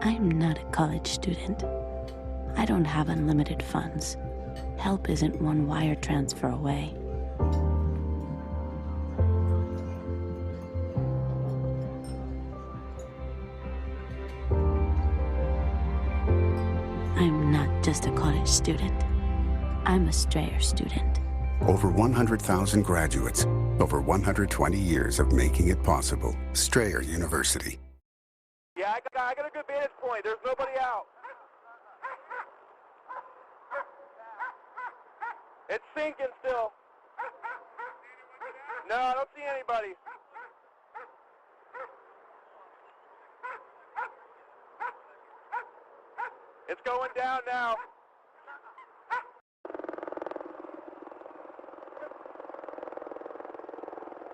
I'm not a college student. I don't have unlimited funds. Help isn't one wire transfer away. I'm not just a college student. I'm a Strayer student. Over 100,000 graduates, over 120 years of making it possible. Strayer University. Yeah, I got a good vantage point. There's nobody out. It's sinking still. No, I don't see anybody. It's going down now.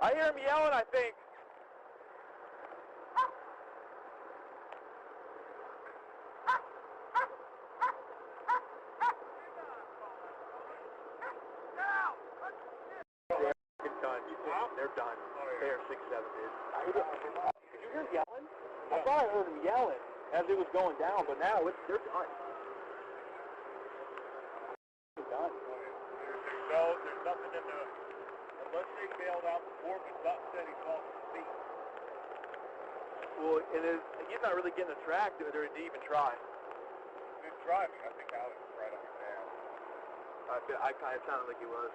I hear him yelling, I think. They're done. They are 6-7, dude. Did you hear yelling? I thought I heard him yelling as it was going down, but now they're done. They're done. There's nothing in the... Unless they bailed out before, but Dutton said he saw some feet. Well, he's not really getting the track, or did he even try? He was driving. I think Alex was right on his ass. I kind of sounded like he was.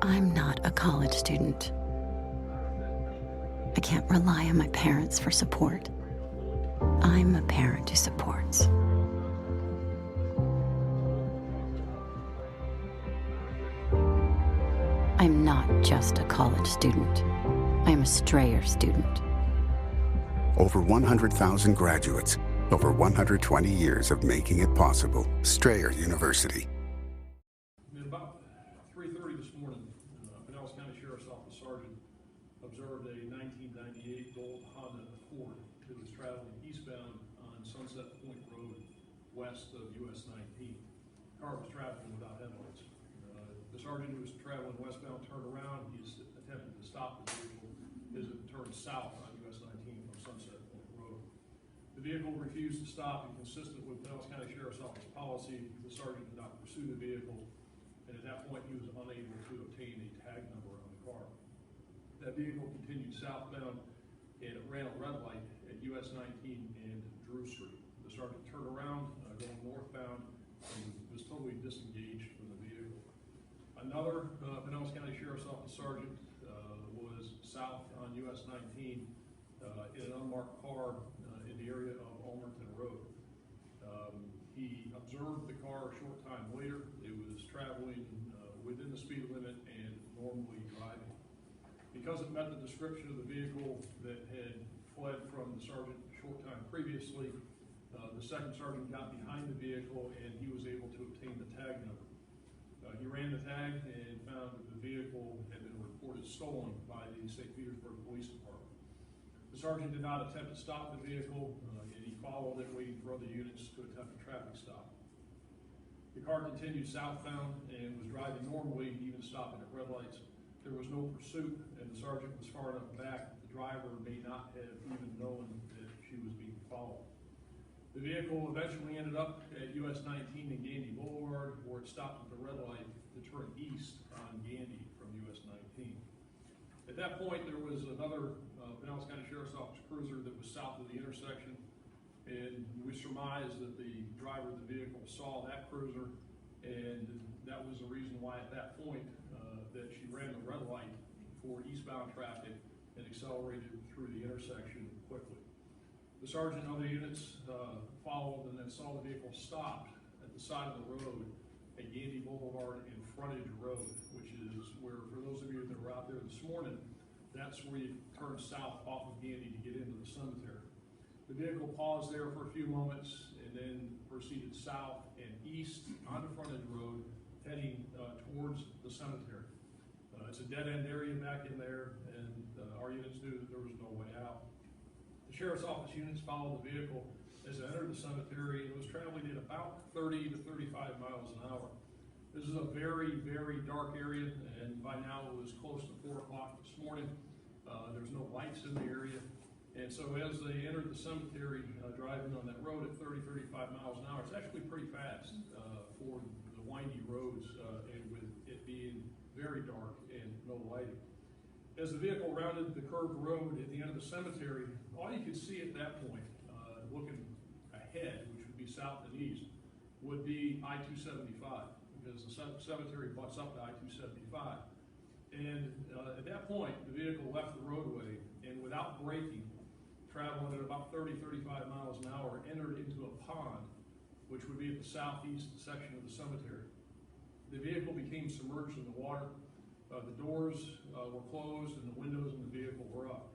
I'm not a college student. I can't rely on my parents for support. I'm a parent who supports. I'm not just a college student. I'm a Strayer student. Over 100,000 graduates, over 120 years of making it possible. Strayer University. At about 3:30 this morning, Pinellas County Sheriff's Office Sergeant observed a 1998 gold Honda Accord that was traveling eastbound on Sunset Point Road west of US 19. The car was traveling without headlights. The sergeant who was traveling westbound turned around. He's attempted to stop the vehicle as it turned south on US 19 from Sunset Point Road. The vehicle refused to stop, and consistent with Pinellas County Sheriff's Office policy, the sergeant did not pursue the vehicle, and at that point he was unable to obtain a tag number on the car. That vehicle continued southbound and it ran a red light at US 19 and Drew Street. The sergeant turned around, going northbound, and was totally disengaged from the vehicle. Another Pinellas County Sheriff's Office sergeant was south on US 19 in an unmarked car in the area of Almerton Road. He observed the car a short time later. It was traveling within the speed limit and normally driving. Because it met the description of the vehicle that had fled from the sergeant a short time previously, the second sergeant got behind the vehicle and he was able to obtain the tag number. He ran the tag and found that the vehicle had been reported stolen by the St. Petersburg Police Department. The sergeant did not attempt to stop the vehicle, and he followed it, waiting for other units to attempt a traffic stop. The car continued southbound and was driving normally, even stopping at red lights. There was no pursuit, and the sergeant was far enough back the driver may not have even known that she was being followed. The vehicle eventually ended up at US 19 and Gandy Boulevard, where it stopped at the red light to turn east on Gandy from US 19. At that point, there was another Pinellas County Sheriff's Office cruiser that was south of the intersection, and we surmised that the driver of the vehicle saw that cruiser, and that was the reason why at that point that she ran the red light for eastbound traffic and accelerated through the intersection quickly. The sergeant and other units followed and then saw the vehicle stopped at the side of the road at Gandy Boulevard and Frontage Road, which is where, for those of you that were out there this morning, that's where you turn south off of Gandy to get into the cemetery. The vehicle paused there for a few moments and then proceeded south and east onto Frontage Road, heading towards the cemetery. It's a dead-end area back in there, and our units knew that there was no way out. The Sheriff's Office units followed the vehicle as it entered the cemetery, and it was traveling at about 30 to 35 miles an hour. This is a very, very dark area, and by now it was close to 4 o'clock this morning. There's no lights in the area. And so as they entered the cemetery, driving on that road at 30, 35 miles an hour, it's actually pretty fast for the windy roads, and with it being very dark and no lighting. As the vehicle rounded the curved road at the end of the cemetery, all you could see at that point, looking ahead, which would be south and east, would be I-275, because the cemetery butts up to I-275. And at that point, the vehicle left the roadway and without braking, traveling at about 30, 35 miles an hour, entered into a pond, which would be at the southeast section of the cemetery. The vehicle became submerged in the water. The doors were closed and the windows in the vehicle were up.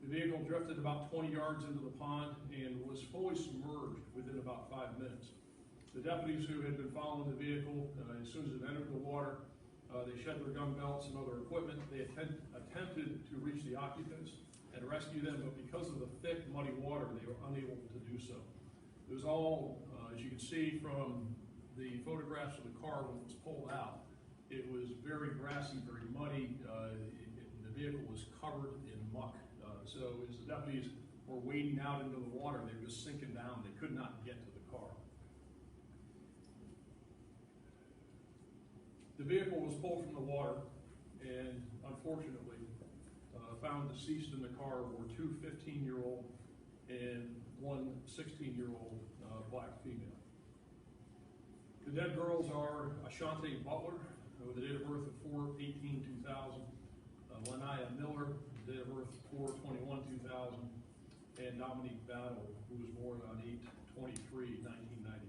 The vehicle drifted about 20 yards into the pond and was fully submerged within about 5 minutes. The deputies who had been following the vehicle, as soon as it entered the water, they shed their gun belts and other equipment. They attempted to reach the occupants and rescue them, but because of the thick, muddy water, they were unable to do so. It was all, as you can see from the photographs of the car when it was pulled out, it was very grassy, very muddy. The vehicle was covered in muck. So as the deputies were wading out into the water, they were just sinking down. They could not get to the car. The vehicle was pulled from the water, and unfortunately, found deceased in the car were 2 15-year-old and 1 16-year-old black female. The dead girls are Ashante Butler, with a date of birth of 4/18/2000, Lanaya Miller, date of birth 4/21/2000, and Dominique Battle, who was born on 8/23/1999.